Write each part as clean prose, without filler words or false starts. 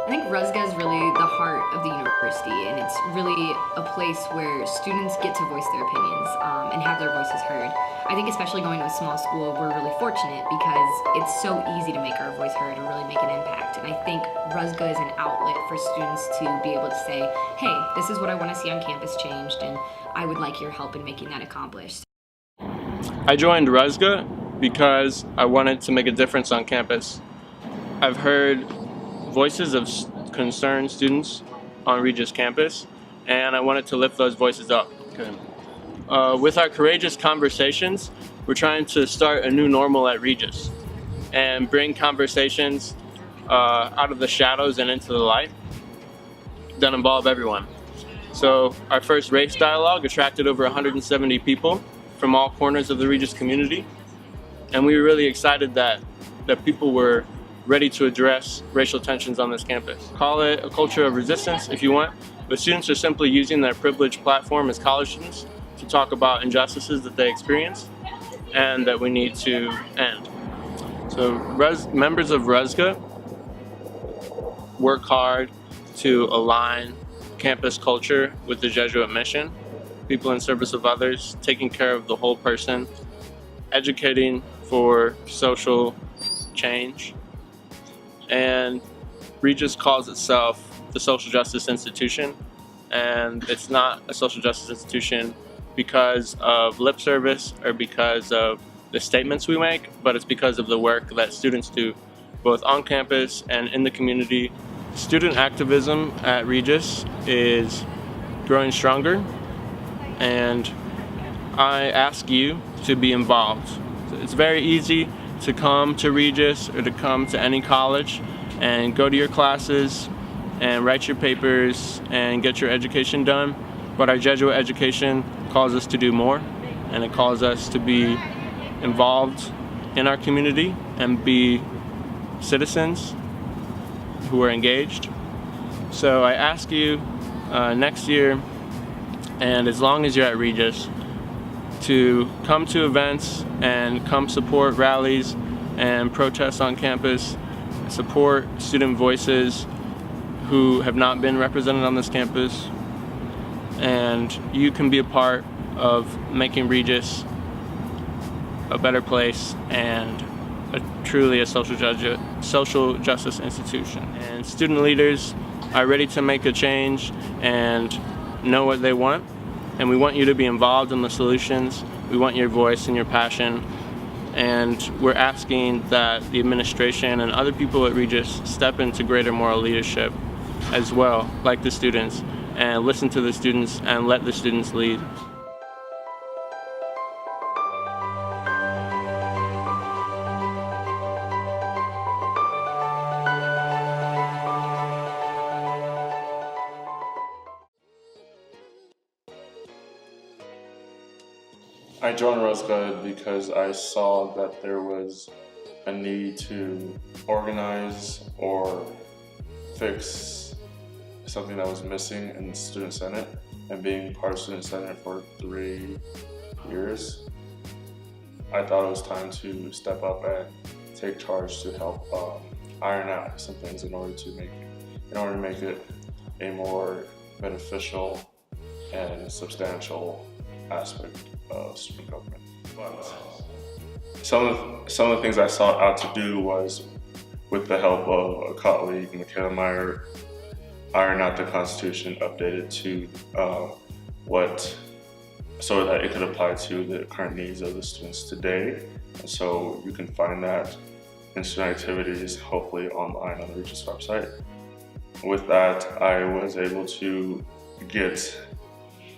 I think RUSGA is really the heart of the university, and it's really a place where students get to voice their opinions and have their voices heard. I think especially going to a small school, we're really fortunate because it's so easy to make our voice heard and really make an impact. And I think RUSGA is an outlet for students to be able to say, hey, this is what I want to see on campus changed, and I would like your help in making that accomplished. I joined RUSGA because I wanted to make a difference on campus. I've heard voices of concerned students on Regis campus, and I wanted to lift those voices up. With our courageous conversations, we're trying to start a new normal at Regis and bring conversations out of the shadows and into the light that involve everyone. So our first race dialogue attracted over 170 people from all corners of the Regis community, and we were really excited that people were ready to address racial tensions on this campus. Call it a culture of resistance if you want, but students are simply using their privileged platform as college students to talk about injustices that they experience and that we need to end. So members of RUSGA work hard to align campus culture with the Jesuit mission, people in service of others, taking care of the whole person, educating for social change. And Regis calls itself the social justice institution, and it's not a social justice institution because of lip service or because of the statements we make, but it's because of the work that students do both on campus and in the community. Student activism at Regis is growing stronger, and I ask you to be involved. It's very easy to come to Regis or to come to any college and go to your classes and write your papers and get your education done, but our Jesuit education calls us to do more, and it calls us to be involved in our community and be citizens who are engaged. So I ask you next year, and as long as you're at Regis, to come to events and come support rallies and protests on campus, support student voices who have not been represented on this campus, and you can be a part of making Regis a better place and truly a social justice institution. And student leaders are ready to make a change and know what they want, and we want you to be involved in the solutions. We want your voice and your passion, and we're asking that the administration and other people at Regis step into greater moral leadership as well, like the students, and listen to the students and let the students lead. I joined RUSGA because I saw that there was a need to organize or fix something that was missing in Student Senate, and being part of Student Senate for 3 years, I thought it was time to step up and take charge to help iron out some things in order to make it a more beneficial and substantial aspect of student government. But some of the things I sought out to do was, with the help of a colleague, Michaela Meyer, iron out the Constitution, update it to so that it could apply to the current needs of the students today. And so you can find that in student activities, hopefully online on the Regis website. With that, I was able to get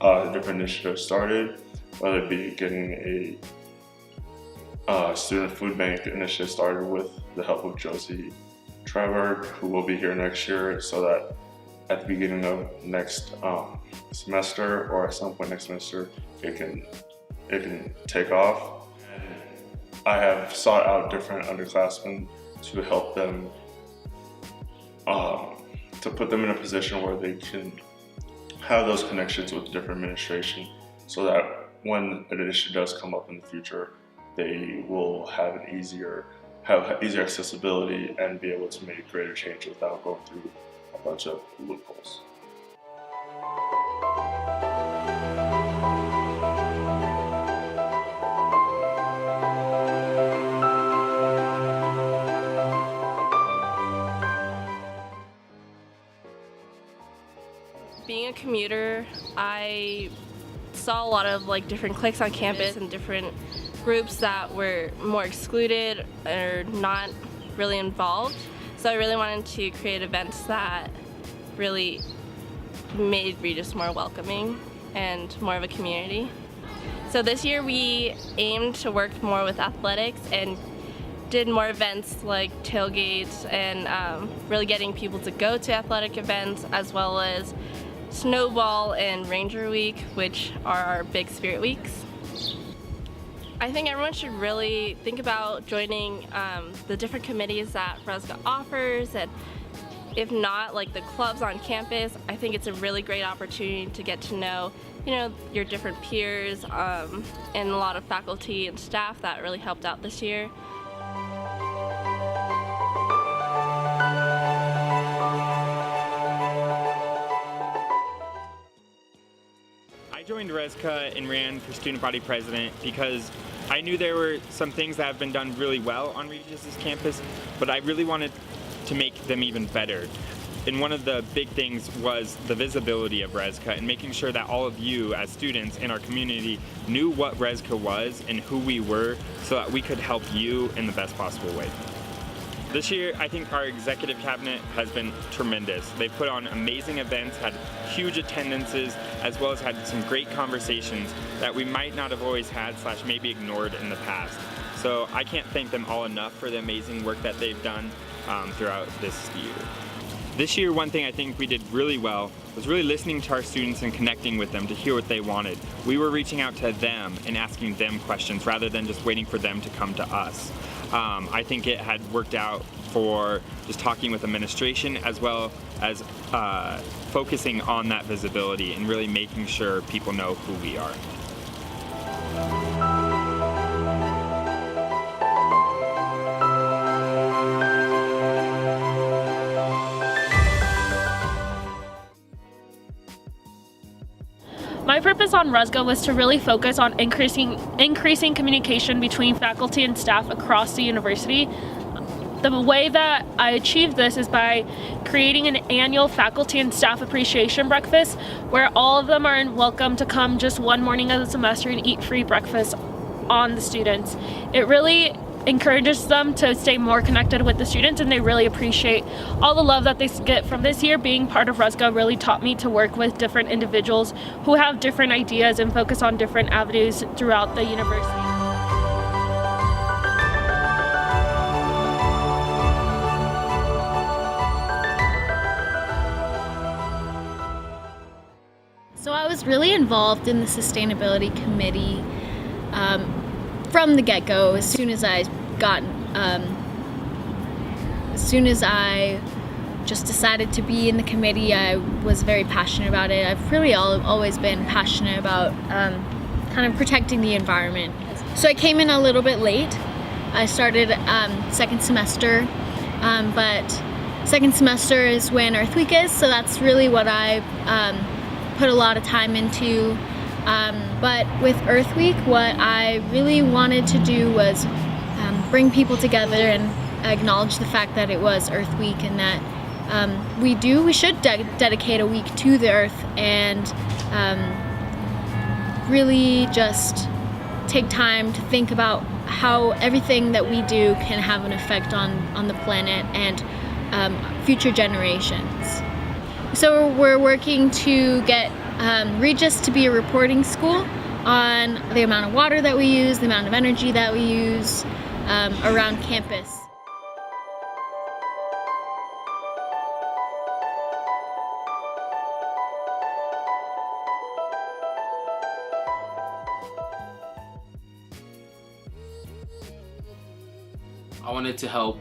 different initiatives started, whether it be getting a student food bank initiative started with the help of Josie Trevor, who will be here next year, so that at the beginning of next semester, or at some point next semester, it can take off. And I have sought out different underclassmen to help them, to put them in a position where they can have those connections with the different administration, so that when an issue does come up in the future, they will have easier accessibility and be able to make greater change without going through bunch of loopholes. Being a commuter, I saw a lot of different cliques on campus and different groups that were more excluded or not really involved. So I really wanted to create events that really made Regis more welcoming and more of a community. So this year we aimed to work more with athletics and did more events like tailgates and really getting people to go to athletic events, as well as Snowball and Ranger Week, which are our big spirit weeks. I think everyone should really think about joining the different committees that RESGA offers, and if not, the clubs on campus. I think it's a really great opportunity to get to know, your different peers and a lot of faculty and staff that really helped out this year. I joined RESGA and ran for student body president because I knew there were some things that have been done really well on Regis's campus, but I really wanted to make them even better. And one of the big things was the visibility of RESGA and making sure that all of you as students in our community knew what RESGA was and who we were, so that we could help you in the best possible way. This year, I think our executive cabinet has been tremendous. They've put on amazing events, had huge attendances, as well as had some great conversations that we might not have always had / maybe ignored in the past. So I can't thank them all enough for the amazing work that they've done throughout this year. This year, one thing I think we did really well was really listening to our students and connecting with them to hear what they wanted. We were reaching out to them and asking them questions rather than just waiting for them to come to us. I think it had worked out for just talking with administration, as well as focusing on that visibility and really making sure people know who we are. My purpose on RESGA was to really focus on increasing communication between faculty and staff across the university. The way that I achieved this is by creating an annual faculty and staff appreciation breakfast where all of them are welcome to come just one morning of the semester and eat free breakfast on the students. It really encourages them to stay more connected with the students, and they really appreciate all the love that they get from this year. Being part of RESGA really taught me to work with different individuals who have different ideas and focus on different avenues throughout the university. So I was really involved in the sustainability committee from the get-go. As soon as I just decided to be in the committee, I was very passionate about it. I've really always been passionate about kind of protecting the environment. So I came in a little bit late. I started second semester, but second semester is when Earth Week is, so that's really what I put a lot of time into. But with Earth Week, what I really wanted to do was bring people together and acknowledge the fact that it was Earth Week, and that we should dedicate a week to the Earth and really just take time to think about how everything that we do can have an effect on the planet and future generations. So we're working to get Regis to be a reporting school on the amount of water that we use, the amount of energy that we use around campus. I wanted to help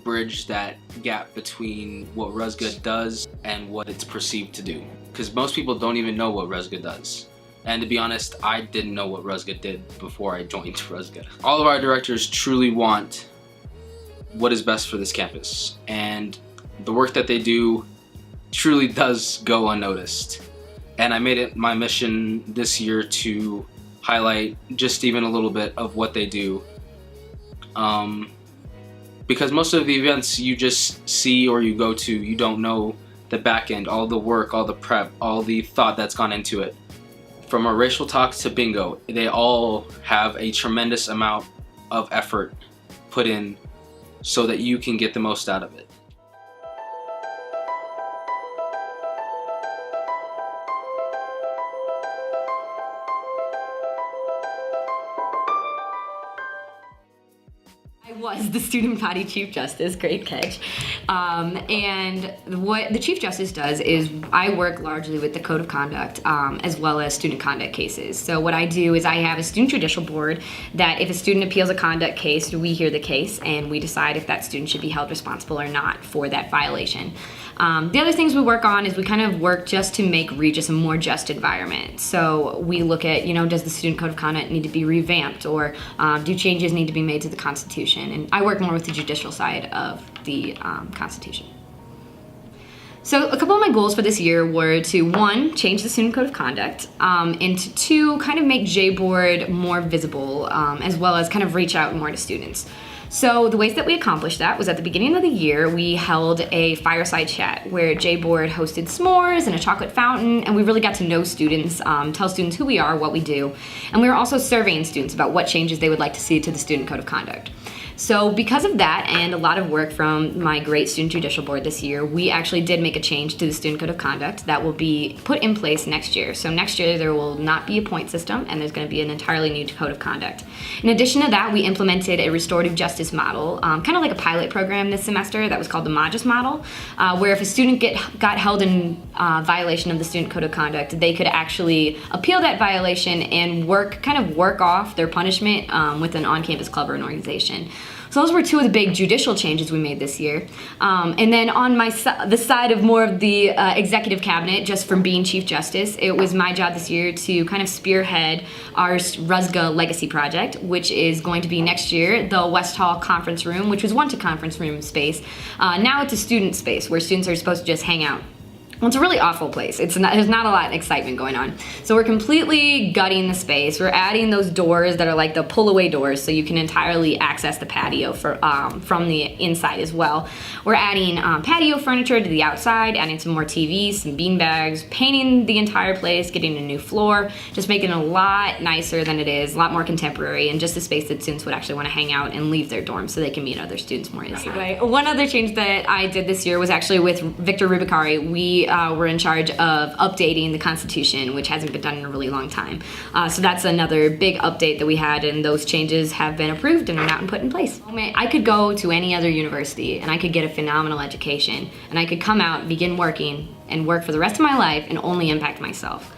bridge that gap between what RESGA does and what it's perceived to do. Because most people don't even know what RESGA does. And to be honest, I didn't know what RESGA did before I joined RESGA. All of our directors truly want what is best for this campus. And the work that they do truly does go unnoticed. And I made it my mission this year to highlight just even a little bit of what they do. Because most of the events you just see or you go to, you don't know the back end, all the work, all the prep, all the thought that's gone into it. From our racial talks to bingo, they all have a tremendous amount of effort put in so that you can get the most out of it. I was the student body chief justice, great catch. And what the chief justice does is I work largely with the code of conduct as well as student conduct cases. So what I do is I have a student judicial board that if a student appeals a conduct case, we hear the case and we decide if that student should be held responsible or not for that violation. The other things we work on is we kind of work just to make Regis a more just environment. So we look at, does the student code of conduct need to be revamped, or do changes need to be made to the Constitution? And I work more with the judicial side of the Constitution. So a couple of my goals for this year were to, one, change the student code of conduct, and to two, kind of make JBoard more visible, as well as kind of reach out more to students. So the ways that we accomplished that was at the beginning of the year, we held a fireside chat where JBoard hosted s'mores and a chocolate fountain, and we really got to know students, tell students who we are, what we do, and we were also surveying students about what changes they would like to see to the student code of conduct. So because of that and a lot of work from my great student judicial board this year, we actually did make a change to the student code of conduct that will be put in place next year. So next year there will not be a point system and there's going to be an entirely new code of conduct. In addition to that, we implemented a restorative justice model, kind of like a pilot program this semester that was called the Magis model, where if a student got held in violation of the student code of conduct, they could actually appeal that violation and work off their punishment with an on-campus club or an organization. So those were two of the big judicial changes we made this year. And then on the side of more of the executive cabinet, just from being Chief Justice, it was my job this year to kind of spearhead our RUSGA Legacy Project, which is going to be next year, the West Hall Conference Room, which was once a conference room space. Now it's a student space where students are supposed to just hang out. Well, it's a really awful place. There's not a lot of excitement going on. So we're completely gutting the space. We're adding those doors that are like the pull-away doors so you can entirely access the patio from the inside as well. We're adding patio furniture to the outside, adding some more TVs, some bean bags, painting the entire place, getting a new floor, just making it a lot nicer than it is, a lot more contemporary, and just a space that students would actually want to hang out and leave their dorms so they can meet other students more easily. One other change that I did this year was actually with Victor Rubicari. We were in charge of updating the Constitution, which hasn't been done in a really long time. So that's another big update that we had, and those changes have been approved and are now put in place. I could go to any other university and I could get a phenomenal education, and I could come out, begin working, and work for the rest of my life and only impact myself.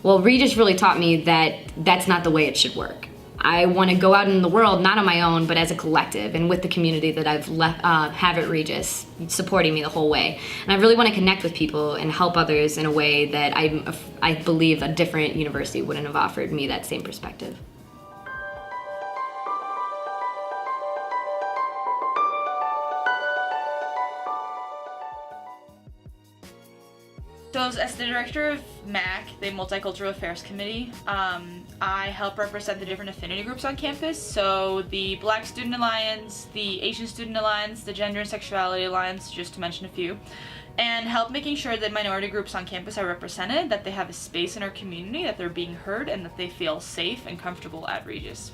Well, Regis really taught me that that's not the way it should work. I want to go out in the world, not on my own, but as a collective and with the community that I've have at Regis, supporting me the whole way. And I really want to connect with people and help others in a way that I believe a different university wouldn't have offered me that same perspective. So as the director of MAC, the Multicultural Affairs Committee, I help represent the different affinity groups on campus. So the Black Student Alliance, the Asian Student Alliance, the Gender and Sexuality Alliance, just to mention a few, and help making sure that minority groups on campus are represented, that they have a space in our community, that they're being heard, and that they feel safe and comfortable at Regis.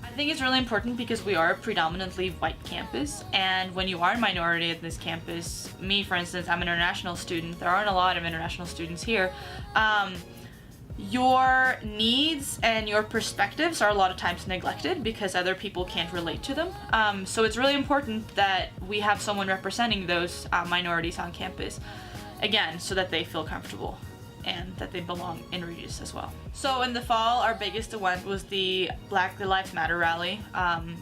I think it's really important because we are a predominantly white campus, and when you are a minority at this campus, me for instance, I'm an international student, there aren't a lot of international students here, your needs and your perspectives are a lot of times neglected because other people can't relate to them. So it's really important that we have someone representing those minorities on campus, again, so that they feel comfortable and that they belong in Regis as well. So in the fall, our biggest event was the Black Lives Matter rally,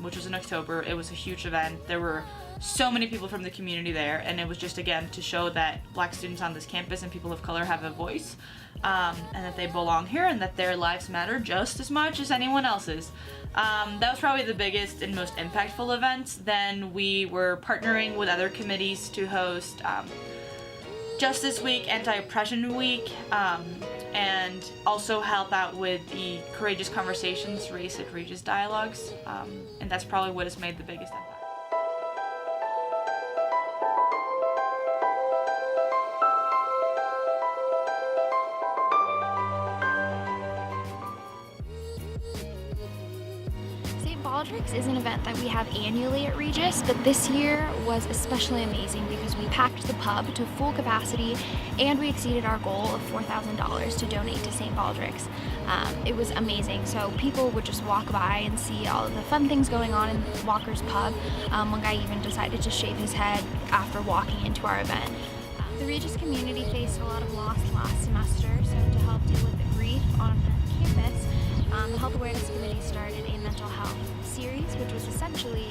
which was in October. It was a huge event. There were so many people from the community there, and it was just, again, to show that Black students on this campus and people of color have a voice, and that they belong here and that their lives matter just as much as anyone else's. That was probably the biggest and most impactful event. Then we were partnering with other committees to host Justice Week, Anti-Oppression Week, and also help out with the Courageous Conversations, Race at Regis dialogues, and that's probably what has made the biggest impact. Baldrick's is an event that we have annually at Regis, but this year was especially amazing because we packed the pub to full capacity and we exceeded our goal of $4,000 to donate to St. Baldrick's. It was amazing. So people would just walk by and see all of the fun things going on in Walker's pub. One guy even decided to shave his head after walking into our event. The Regis community faced a lot of loss last semester, so to help deal with the grief on campus, the Health Awareness Committee started a mental health series, which was essentially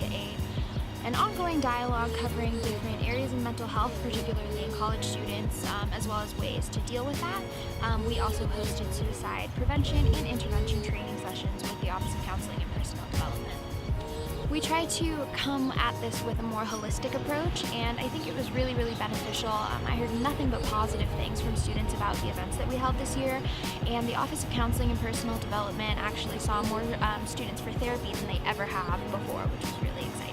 an ongoing dialogue covering different areas of mental health, particularly in college students, as well as ways to deal with that. We also hosted suicide prevention and intervention training sessions with the Office of Counseling and Personal Development. We try to come at this with a more holistic approach, and I think it was really, really beneficial. I heard nothing but positive things from students about the events that we held this year, and the Office of Counseling and Personal Development actually saw more students for therapy than they ever have before, which was really exciting.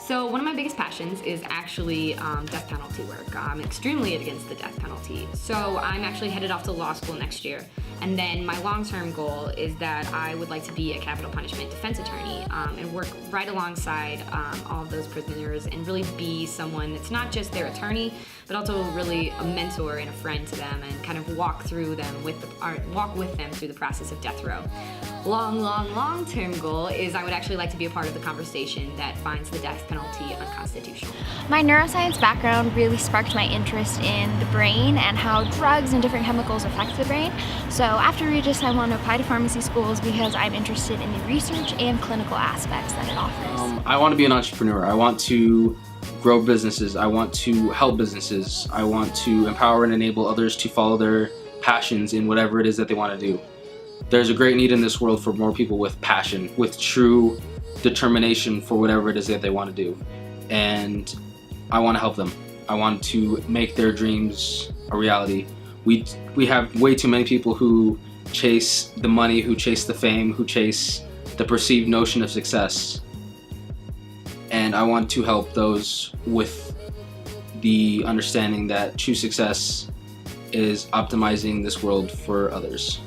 So one of my biggest passions is actually death penalty work. I'm extremely against the death penalty. So I'm actually headed off to law school next year. And then my long-term goal is that I would like to be a capital punishment defense attorney and work right alongside all of those prisoners and really be someone that's not just their attorney, but also really a mentor and a friend to them and kind of walk with them through the process of death row. Long-term goal is I would actually like to be a part of the conversation that finds the death penalty unconstitutional. My neuroscience background really sparked my interest in the brain and how drugs and different chemicals affect the brain. So after Regis, I want to apply to pharmacy schools because I'm interested in the research and clinical aspects that it offers. I want to be an entrepreneur. I want to grow businesses. I want to help businesses. I want to empower and enable others to follow their passions in whatever it is that they want to do. There's a great need in this world for more people with passion, with true determination for whatever it is that they want to do. And I want to help them. I want to make their dreams a reality. We have way too many people who chase the money, who chase the fame, who chase the perceived notion of success. And I want to help those with the understanding that true success is optimizing this world for others.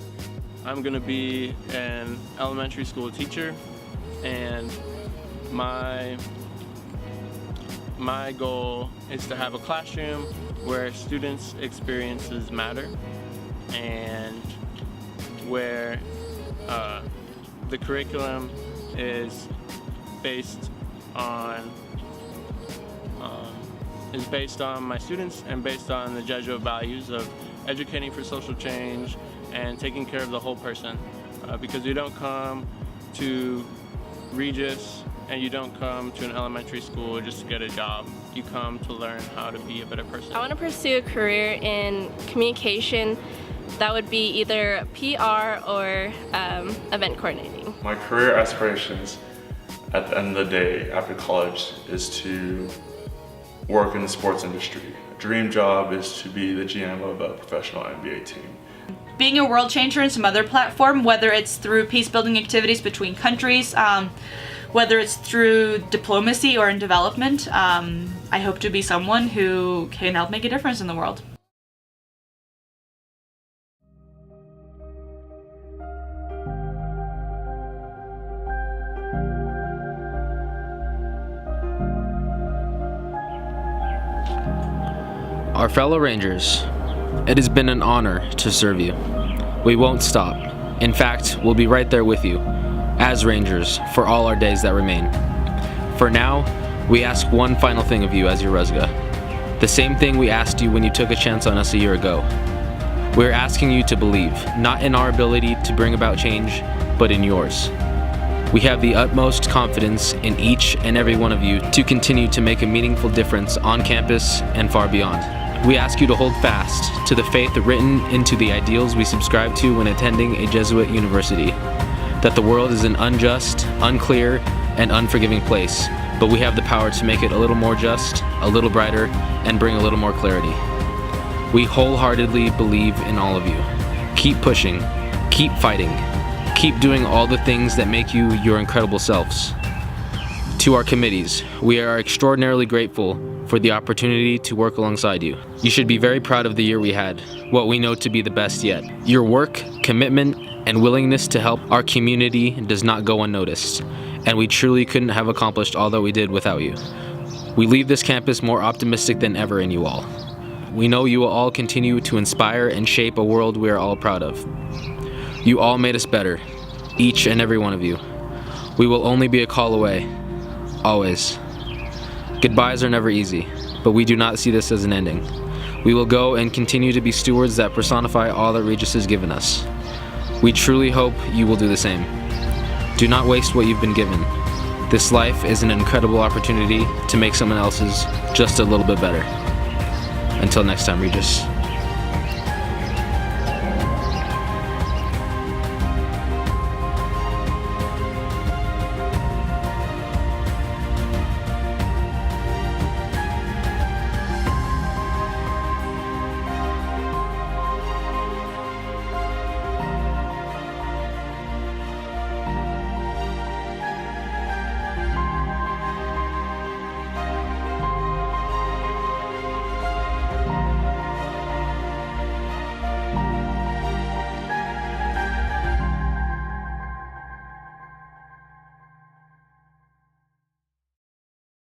I'm going to be an elementary school teacher, and my goal is to have a classroom where students' experiences matter and where the curriculum is based on my students and based on the Jesuit values of educating for social change and taking care of the whole person, because you don't come to Regis and you don't come to an elementary school just to get a job. You come to learn how to be a better person. I want to pursue a career in communication that would be either PR or event coordinating. My career aspirations at the end of the day after college is to work in the sports industry. A dream job is to be the GM of a professional NBA team. Being a world changer in some other platform, whether it's through peace-building activities between countries, whether it's through diplomacy or in development, I hope to be someone who can help make a difference in the world. Our fellow Rangers, it has been an honor to serve you. We won't stop. In fact, we'll be right there with you, as Rangers, for all our days that remain. For now, we ask one final thing of you as your Rusga. The same thing we asked you when you took a chance on us a year ago. We're asking you to believe, not in our ability to bring about change, but in yours. We have the utmost confidence in each and every one of you to continue to make a meaningful difference on campus and far beyond. We ask you to hold fast to the faith written into the ideals we subscribe to when attending a Jesuit university, that the world is an unjust, unclear, and unforgiving place, but we have the power to make it a little more just, a little brighter, and bring a little more clarity. We wholeheartedly believe in all of you. Keep pushing, keep fighting, keep doing all the things that make you your incredible selves. To our committees, we are extraordinarily grateful for the opportunity to work alongside you. You should be very proud of the year we had, what we know to be the best yet. Your work, commitment, and willingness to help our community does not go unnoticed, and we truly couldn't have accomplished all that we did without you. We leave this campus more optimistic than ever in you all. We know you will all continue to inspire and shape a world we are all proud of. You all made us better, each and every one of you. We will only be a call away, always. Goodbyes are never easy, but we do not see this as an ending. We will go and continue to be stewards that personify all that Regis has given us. We truly hope you will do the same. Do not waste what you've been given. This life is an incredible opportunity to make someone else's just a little bit better. Until next time, Regis.